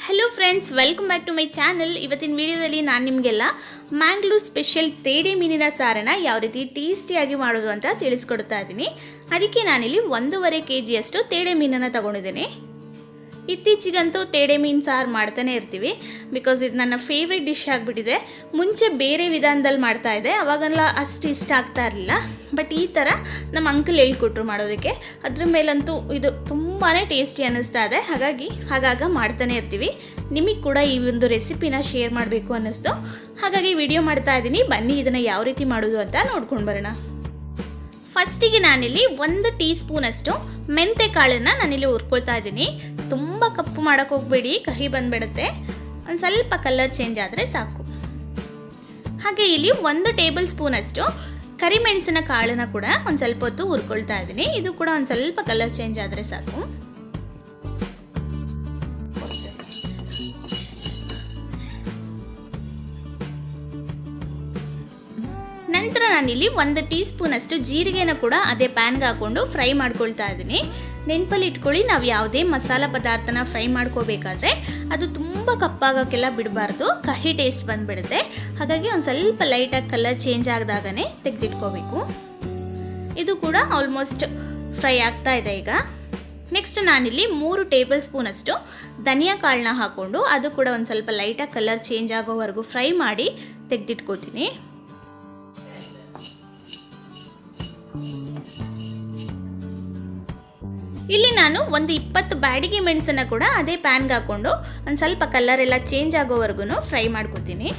Hello friends, welcome back to my channel. ಇವತ್ತಿನ ವಿಡಿಯೋದಲ್ಲಿ ನಾನು ನಿಮಗೆಲ್ಲ ಮ್ಯಾಂಗ್ಳೂರ್ ಸ್ಪೆಷಲ್ ತೇಡೆ ಮೀನಿನ ಸಾರನ್ನು ಯಾವ ರೀತಿ ಟೇಸ್ಟಿಯಾಗಿ ಮಾಡೋದು ಅಂತ ತಿಳಿಸ್ಕೊಡ್ತಾ ಇದ್ದೀನಿ. ಅದಕ್ಕೆ ನಾನಿಲ್ಲಿ 1.5 kg ತೇಡೆ ಮೀನನ್ನು ತಗೊಂಡಿದ್ದೀನಿ. ಇತ್ತೀಚೆಗಂತೂ ತೇಡೆ ಮೀನು ಸಾರು ಮಾಡ್ತಾನೆ ಇರ್ತೀವಿ, ಬಿಕಾಸ್ ಇದು ನನ್ನ ಫೇವ್ರೆಟ್ ಡಿಶ್ ಆಗಿಬಿಟ್ಟಿದೆ. ಮುಂಚೆ ಬೇರೆ ವಿಧಾನದಲ್ಲಿ ಮಾಡ್ತಾ ಇದ್ದೆ, ಅವಾಗೆಲ್ಲ ಅಷ್ಟು ಇಷ್ಟ ಆಗ್ತಾ ಇರಲಿಲ್ಲ. ಬಟ್ ಈ ಥರ ನಮ್ಮ ಅಂಕಲ್ ಹೇಳ್ಕೊಟ್ರು ಮಾಡೋದಕ್ಕೆ, ಅದ್ರ ಮೇಲಂತೂ ಇದು ತುಂಬಾ ಟೇಸ್ಟಿ ಅನ್ನಿಸ್ತಾ ಇದೆ. ಆಗಾಗ ಮಾಡ್ತಾನೆ ಇರ್ತೀವಿ. ನಿಮಗೆ ಕೂಡ ಈ ಒಂದು ರೆಸಿಪಿನ ಶೇರ್ ಮಾಡಬೇಕು ಅನ್ನಿಸ್ತು, ಹಾಗಾಗಿ ವಿಡಿಯೋ ಮಾಡ್ತಾ ಇದ್ದೀನಿ. ಬನ್ನಿ ಇದನ್ನು ಯಾವ ರೀತಿ ಮಾಡೋದು ಅಂತ ನೋಡ್ಕೊಂಡು ಬರೋಣ. ಫಸ್ಟಿಗೆ ನಾನಿಲ್ಲಿ 1 ಟೀ ಸ್ಪೂನಷ್ಟು ಮೆಂತೆ ಕಾಳನ್ನು ನಾನಿಲ್ಲಿ ಹುರ್ಕೊಳ್ತಾ ಇದ್ದೀನಿ. ತುಂಬ ಕಪ್ಪು ಮಾಡೋಕ್ಕೆ ಹೋಗಬೇಡಿ, ಕಹಿ ಬಂದುಬಿಡುತ್ತೆ. ಒಂದು ಸ್ವಲ್ಪ ಕಲರ್ ಚೇಂಜ್ ಆದರೆ ಸಾಕು. ಹಾಗೆ ಇಲ್ಲಿ 1 ಟೇಬಲ್ ಸ್ಪೂನಷ್ಟು ಕರಿಮೆಣಸಿನ ಕಾಳನ್ನು ಕೂಡ ಒಂದು ಸ್ವಲ್ಪ ಹೊತ್ತು ಹುರ್ಕೊಳ್ತಾ ಇದ್ದೀನಿ. ಇದು ಕೂಡ ಒಂದು ಸ್ವಲ್ಪ ಕಲರ್ ಚೇಂಜ್ ಆದರೆ ಸಾಕು. ನಂತರ ನಾನಿಲ್ಲಿ 1 ಟೀ ಸ್ಪೂನಷ್ಟು ಜೀರಿಗೆನ ಕೂಡ ಅದೇ ಪ್ಯಾನ್ಗೆ ಹಾಕ್ಕೊಂಡು ಫ್ರೈ ಮಾಡ್ಕೊಳ್ತಾ ಇದ್ದೀನಿ. ನೆನಪಲ್ಲಿ ಇಟ್ಕೊಳ್ಳಿ, ನಾವು ಯಾವುದೇ ಮಸಾಲ ಪದಾರ್ಥನ ಫ್ರೈ ಮಾಡ್ಕೋಬೇಕಾದ್ರೆ ಅದು ತುಂಬ ಕಪ್ಪಾಗೋಕ್ಕೆಲ್ಲ ಬಿಡಬಾರ್ದು, ಕಹಿ ಟೇಸ್ಟ್ ಬಂದುಬಿಡುತ್ತೆ. ಹಾಗಾಗಿ ಒಂದು ಸ್ವಲ್ಪ ಲೈಟಾಗಿ ಕಲರ್ ಚೇಂಜ್ ಆಗಿದಾಗನೇ ತೆಗೆದಿಟ್ಕೋಬೇಕು. ಇದು ಕೂಡ ಆಲ್ಮೋಸ್ಟ್ ಫ್ರೈ ಆಗ್ತಾ ಇದೆ ಈಗ. ನೆಕ್ಸ್ಟ್ ನಾನಿಲ್ಲಿ 3 ಟೇಬಲ್ ಸ್ಪೂನಷ್ಟು ಧನಿಯಾ ಕಾಳನ್ನ ಹಾಕ್ಕೊಂಡು ಅದು ಕೂಡ ಒಂದು ಸ್ವಲ್ಪ ಲೈಟಾಗಿ ಕಲರ್ ಚೇಂಜ್ ಆಗೋವರೆಗೂ ಫ್ರೈ ಮಾಡಿ ತೆಗೆದಿಟ್ಕೋತೀನಿ. ಇಲ್ಲಿ ನಾನು ಒಂದು 20 ಬ್ಯಾಡಿಗೆ ಮೆಣಸನ್ನು ಕೂಡ ಅದೇ ಪ್ಯಾನ್ಗೆ ಹಾಕ್ಕೊಂಡು ಒಂದು ಸ್ವಲ್ಪ ಕಲರ್ ಎಲ್ಲ ಚೇಂಜ್ ಆಗೋವರೆಗೂ ಫ್ರೈ ಮಾಡ್ಕೊತೀನಿ.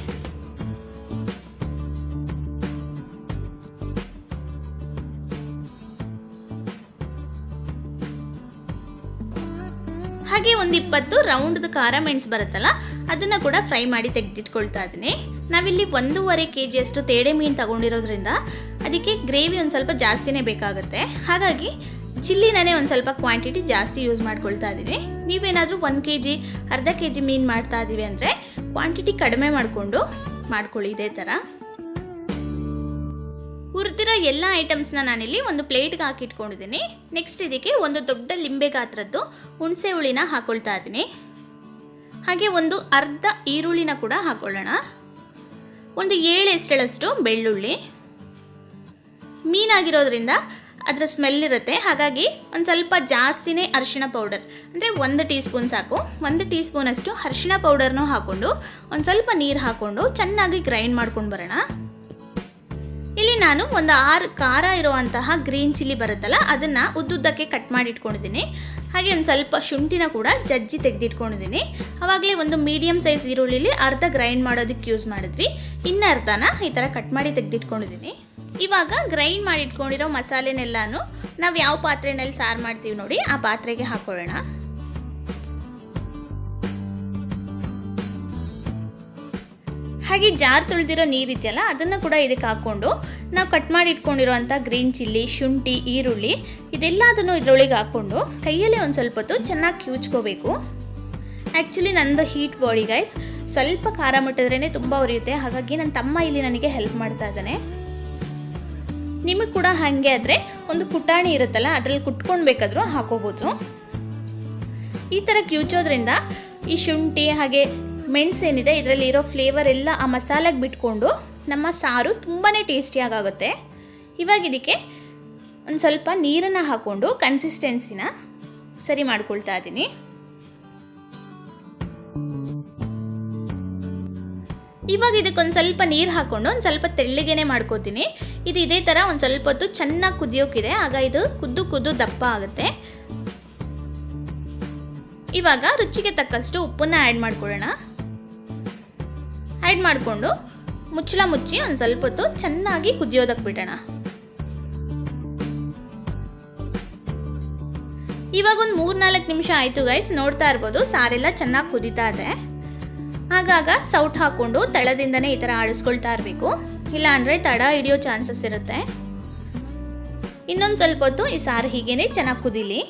ಹಾಗೆ ಒಂದು 20 ರೌಂಡ್ದು ಖಾರ ಮೆಣಸು ಬರುತ್ತಲ್ಲ, ಅದನ್ನು ಕೂಡ ಫ್ರೈ ಮಾಡಿ ತೆಗೆದಿಟ್ಕೊಳ್ತಾ ಇದ್ದೀನಿ. ನಾವಿಲ್ಲಿ 1.5 kg ತೇಡೆ ಮೀನು ತಗೊಂಡಿರೋದ್ರಿಂದ ಅದಕ್ಕೆ ಗ್ರೇವಿ ಒಂದು ಸ್ವಲ್ಪ ಜಾಸ್ತಿನೇ ಬೇಕಾಗುತ್ತೆ. ಹಾಗಾಗಿ ಚಿಲ್ಲಿನೇ ಒಂದು ಸ್ವಲ್ಪ ಕ್ವಾಂಟಿಟಿ ಜಾಸ್ತಿ ಯೂಸ್ ಮಾಡ್ಕೊಳ್ತಾ ಇದ್ದೀನಿ. ನೀವೇನಾದರೂ 1 kg ಅರ್ಧ kg ಮೀನು ಮಾಡ್ತಾ ಇದ್ದೀವಿ ಅಂದರೆ ಕ್ವಾಂಟಿಟಿ ಕಡಿಮೆ ಮಾಡ್ಕೊಳ್ಳಿ. ಇದೇ ಥರ ಹುರಿದಿರೋ ಎಲ್ಲ ಐಟಮ್ಸ್ನ ನಾನಿಲ್ಲಿ ಒಂದು ಪ್ಲೇಟ್ಗೆ ಹಾಕಿಟ್ಕೊಂಡಿದ್ದೀನಿ. ನೆಕ್ಸ್ಟ್ ಇದಕ್ಕೆ ಒಂದು ದೊಡ್ಡ ಲಿಂಬೆ ಗಾತ್ರದ್ದು ಹುಣಸೆ ಹುಳಿನ ಹಾಕೊಳ್ತಾ ಇದ್ದೀನಿ. ಹಾಗೆ ಒಂದು ಅರ್ಧ ಈರುಳ್ಳಿನ ಕೂಡ ಹಾಕೊಳ್ಳೋಣ. ಒಂದು 7 ಎಸಳಷ್ಟು ಬೆಳ್ಳುಳ್ಳಿ. ಮೀನಾಗಿರೋದ್ರಿಂದ ಅದರ ಸ್ಮೆಲ್ ಇರುತ್ತೆ, ಹಾಗಾಗಿ ಒಂದು ಸ್ವಲ್ಪ ಜಾಸ್ತಿನೇ ಅರಿಶಿಣ ಪೌಡರ್ ಅಂದರೆ 1 ಟೀ ಸ್ಪೂನ್ ಸಾಕು. 1 ಟೀ ಸ್ಪೂನಷ್ಟು ಅರಿಶಿಣ ಪೌಡರ್ನೂ ಹಾಕ್ಕೊಂಡು ಒಂದು ಸ್ವಲ್ಪ ನೀರು ಹಾಕ್ಕೊಂಡು ಚೆನ್ನಾಗಿ ಗ್ರೈಂಡ್ ಮಾಡ್ಕೊಂಡು ಬರೋಣ. ಇಲ್ಲಿ ನಾನು ಒಂದು 6 ಖಾರ ಇರುವಂತಹ ಗ್ರೀನ್ ಚಿಲ್ಲಿ ಬರುತ್ತಲ್ಲ, ಅದನ್ನು ಉದ್ದುದ್ದಕ್ಕೆ ಕಟ್ ಮಾಡಿ ಇಟ್ಕೊಂಡಿದ್ದೀನಿ. ಹಾಗೆ ಒಂದು ಸ್ವಲ್ಪ ಶುಂಠಿನ ಕೂಡ ಜಜ್ಜಿ ತೆಗೆದಿಟ್ಕೊಂಡಿದ್ದೀನಿ. ಆವಾಗಲೇ ಒಂದು ಮೀಡಿಯಮ್ ಸೈಜ್ ಈರುಳ್ಳಿಲಿ ಅರ್ಧ ಗ್ರೈಂಡ್ ಮಾಡೋದಕ್ಕೆ ಯೂಸ್ ಮಾಡಿದ್ವಿ, ಇನ್ನು ಅರ್ಧನ ಈ ಥರ ಕಟ್ ಮಾಡಿ ತೆಗೆದಿಟ್ಕೊಂಡಿದ್ದೀನಿ. ಇವಾಗ ಗ್ರೈಂಡ್ ಮಾಡಿ ಇಟ್ಕೊಂಡಿರೋ ಮಸಾಲೆನೆಲ್ಲಾನು ನಾವು ಯಾವ ಪಾತ್ರೆಯಲ್ಲಿ ಸಾರು ಮಾಡ್ತೀವಿ ನೋಡಿ, ಆ ಪಾತ್ರೆಗೆ ಹಾಕೊಳ್ಳೋಣ. ಹಾಗೆ ಜಾರ್ ತೊಳೆದಿರೋ ನೀರಿದೆಯಲ್ಲ, ಅದನ್ನು ಕೂಡ ಇದಕ್ಕೆ ಹಾಕ್ಕೊಂಡು ನಾವು ಕಟ್ ಮಾಡಿ ಇಟ್ಕೊಂಡಿರೋಂಥ ಗ್ರೀನ್ ಚಿಲ್ಲಿ, ಶುಂಠಿ, ಈರುಳ್ಳಿ ಇದೆಲ್ಲದನ್ನು ಇದರೊಳಗೆ ಹಾಕ್ಕೊಂಡು ಕೈಯಲ್ಲೇ ಒಂದು ಸ್ವಲ್ಪ ಹೊತ್ತು ಚೆನ್ನಾಗಿ ಕಿವುಚ್ಕೋಬೇಕು. ಆ್ಯಕ್ಚುಲಿ ನಂದು ಹೀಟ್ ಬಾಡಿ ಗೈಸ್, ಸ್ವಲ್ಪ ಖಾರ ಮುಟ್ಟಿದ್ರೇ ತುಂಬ ಉರಿಯುತ್ತೆ. ಹಾಗಾಗಿ ನನ್ನ ತಮ್ಮ ಇಲ್ಲಿ ನನಗೆ ಹೆಲ್ಪ್ ಮಾಡ್ತಾ ಇದ್ದಾನೆ. ನಿಮಗೆ ಕೂಡ ಹಾಗೆ ಆದರೆ ಒಂದು ಕುಟಾಣಿ ಇರುತ್ತಲ್ಲ, ಅದರಲ್ಲಿ ಕುಟ್ಕೊಂಡು ಬೇಕಾದರೂ ಹಾಕೋಬೋದು. ಈ ಥರ ಕಿವುಚೋದ್ರಿಂದ ಈ ಶುಂಠಿ ಹಾಗೆ ಮೆಣಸೇನಿದೆ ಇದರಲ್ಲಿ ಇರೋ ಫ್ಲೇವರ್ ಎಲ್ಲ ಆ ಮಸಾಲೆಗೆ ಬಿಟ್ಕೊಂಡು ನಮ್ಮ ಸಾರು ತುಂಬಾ ಟೇಸ್ಟಿಯಾಗುತ್ತೆ. ಇವಾಗ ಇದಕ್ಕೆ ಒಂದು ಸ್ವಲ್ಪ ನೀರನ್ನು ಹಾಕ್ಕೊಂಡು ಕನ್ಸಿಸ್ಟೆನ್ಸಿನ ಸರಿ ಮಾಡ್ಕೊಳ್ತಾ ಇದ್ದೀನಿ. ಇವಾಗ ಇದಕ್ಕೊಂದು ಸ್ವಲ್ಪ ನೀರು ಹಾಕ್ಕೊಂಡು ಒಂದು ಸ್ವಲ್ಪ ತೆಳ್ಳಗೇನೆ ಮಾಡ್ಕೋತೀನಿ. ಇದು ಇದೇ ಥರ ಒಂದು ಸ್ವಲ್ಪ ಹೊತ್ತು ಚೆನ್ನಾಗಿ ಕುದಿಯೋಕ್ಕಿದೆ, ಆಗ ಇದು ಕುದ್ದು ದಪ್ಪ ಆಗುತ್ತೆ. ಇವಾಗ ರುಚಿಗೆ ತಕ್ಕಷ್ಟು ಉಪ್ಪನ್ನು ಆ್ಯಡ್ ಮಾಡ್ಕೊಳ್ಳೋಣ. ಆ್ಯಡ್ ಮಾಡಿಕೊಂಡು ಮುಚ್ಚಳ ಮುಚ್ಚಿ ಒಂದು ಸ್ವಲ್ಪ ಹೊತ್ತು ಚೆನ್ನಾಗಿ ಕುದಿಯೋದಕ್ಕೆ ಬಿಡೋಣ. ಇವಾಗ ಒಂದು 3-4 ನಿಮಿಷ ಆಯಿತು ಗೈಸ್, ನೋಡ್ತಾ ಇರ್ಬೋದು ಸಾರೆಲ್ಲ ಚೆನ್ನಾಗಿ ಕುದೀತಾ ಇದೆ. ಆಗಾಗ ಸೌಟ್ ಹಾಕ್ಕೊಂಡು ತಳದಿಂದನೇ ಈ ಥರ ಆಡಿಸ್ಕೊಳ್ತಾ ಇರಬೇಕು, ಇಲ್ಲ ಅಂದರೆ ತಡ ಹಿಡಿಯೋ ಚಾನ್ಸಸ್ ಇರುತ್ತೆ. ಇನ್ನೊಂದು ಸ್ವಲ್ಪ ಹೊತ್ತು ಈ ಸಾರು ಹೀಗೇನೆ ಚೆನ್ನಾಗಿ ಕುದೀಲಿ.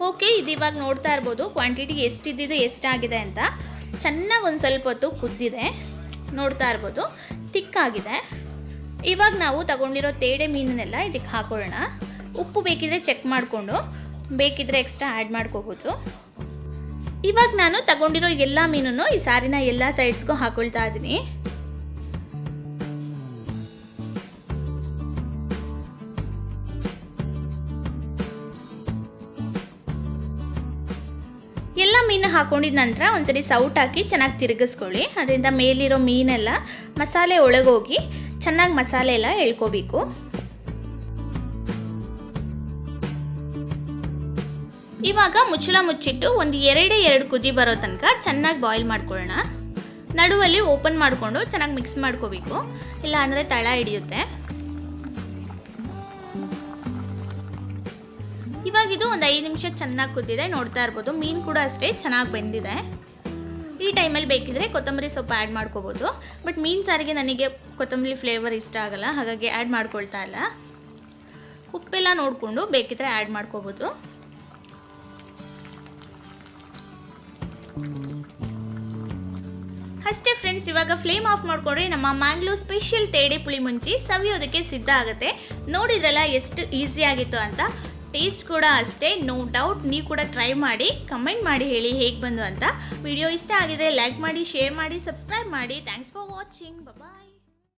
ಓಕೆ, ಇದು ಇವಾಗ ನೋಡ್ತಾ ಇರ್ಬೋದು ಕ್ವಾಂಟಿಟಿ ಎಷ್ಟಿದ್ದಿದೆ ಎಷ್ಟಾಗಿದೆ ಅಂತ. ಚೆನ್ನಾಗಿ ಒಂದು ಸ್ವಲ್ಪ ಹೊತ್ತು ಕುದ್ದಿದೆ, ನೋಡ್ತಾ ಇರ್ಬೋದು ತಿಕ್ಕಾಗಿದೆ. ಇವಾಗ ನಾವು ತಗೊಂಡಿರೋ ತೇಡೆ ಮೀನನ್ನೆಲ್ಲ ಇದಕ್ಕೆ ಹಾಕೊಳ್ಳೋಣ. ಉಪ್ಪು ಬೇಕಿದ್ರೆ ಚೆಕ್ ಮಾಡಿಕೊಂಡು ಬೇಕಿದ್ರೆ ಎಕ್ಸ್ಟ್ರಾ ಆ್ಯಡ್ ಮಾಡ್ಕೋಬೋದು. ಇವಾಗ ನಾನು ತಗೊಂಡಿರೋ ಎಲ್ಲ ಮೀನನ್ನು ಈ ಸಾರಿನ ಎಲ್ಲ ಸೈಡ್ಸ್ಗೂ ಹಾಕೊಳ್ತಾ ಇದ್ದೀನಿ. ಎಲ್ಲ ಮೀನು ಹಾಕೊಂಡಿದ ನಂತರ ಒಂದ್ಸರಿ ಸೌಟ್ ಹಾಕಿ ಚೆನ್ನಾಗಿ ತಿರುಗಿಸ್ಕೊಳ್ಳಿ. ಅದರಿಂದ ಮೇಲಿರೋ ಮೀನೆಲ್ಲ ಮಸಾಲೆ ಒಳಗೋಗಿ ಚೆನ್ನಾಗಿ ಮಸಾಲೆ ಎಲ್ಲ ಎಳ್ಕೋಬೇಕು. ಇವಾಗ ಮುಚ್ಚಳ ಮುಚ್ಚಿಟ್ಟು ಒಂದು ಎರಡು ಕುದಿ ಬರೋ ತನಕ ಚೆನ್ನಾಗಿ ಬಾಯ್ಲ್ ಮಾಡ್ಕೊಳ್ಳೋಣ. ನಡುವಲ್ಲಿ ಓಪನ್ ಮಾಡಿಕೊಂಡು ಚೆನ್ನಾಗಿ ಮಿಕ್ಸ್ ಮಾಡ್ಕೋಬೇಕು, ಇಲ್ಲ ಅಂದರೆ ತಳ ಹಿಡಿಯುತ್ತೆ. ಇವಾಗ ಇದು ಒಂದು 5 ನಿಮಿಷ ಚೆನ್ನಾಗಿ ಕುದ್ದಿದೆ, ನೋಡ್ತಾ ಇರ್ಬೋದು. ಮೀನು ಕೂಡ ಅಷ್ಟೇ ಚೆನ್ನಾಗಿ ಬೆಂದಿದೆ. ಈ ಟೈಮಲ್ಲಿ ಬೇಕಿದ್ರೆ ಕೊತ್ತಂಬರಿ ಸೊಪ್ಪು ಆ್ಯಡ್ ಮಾಡ್ಕೋಬೋದು. ಬಟ್ ಮೀನು ಸಾರಿಗೆ ನನಗೆ ಕೊತ್ತಂಬರಿ ಫ್ಲೇವರ್ ಇಷ್ಟ ಆಗಲ್ಲ, ಹಾಗಾಗಿ ಆ್ಯಡ್ ಮಾಡ್ಕೊಳ್ತಾ ಇಲ್ಲ. ಉಪ್ಪೆಲ್ಲ ನೋಡಿಕೊಂಡು ಬೇಕಿದ್ರೆ ಆ್ಯಡ್ ಮಾಡ್ಕೋಬೋದು. ಅಷ್ಟೇ ಫ್ರೆಂಡ್ಸ್, ಇವಾಗ ಫ್ಲೇಮ್ ಆಫ್ ಮಾಡ್ಕೊಂಡ್ರೆ ನಮ್ಮ ಮ್ಯಾಂಗ್ಳೂರ್ ಸ್ಪೆಷಲ್ ತೇಡೆ ಪುಳಿ ಮುಂಚಿ ಸವಿಯೋದಕ್ಕೆ ಸಿದ್ಧ ಆಗುತ್ತೆ. ನೋಡಿದ್ರಲ್ಲ ಎಷ್ಟು ಈಸಿ ಆಗಿತ್ತು ಅಂತ. ಟೇಸ್ಟ್ ಕೂಡ ಅಷ್ಟೇ, ನೋ ಡೌಟ್. ನೀವು ಕೂಡ ಟ್ರೈ ಮಾಡಿ, ಕಮೆಂಟ್ ಮಾಡಿ ಹೇಳಿ ಹೇಗೆ ಬಂದು ಅಂತ. ವಿಡಿಯೋ ಇಷ್ಟ ಆಗಿದ್ರೆ ಲೈಕ್ ಮಾಡಿ, ಶೇರ್ ಮಾಡಿ, ಸಬ್ಸ್ಕ್ರೈಬ್ ಮಾಡಿ. Thanks for watching. ಬಾಯ್.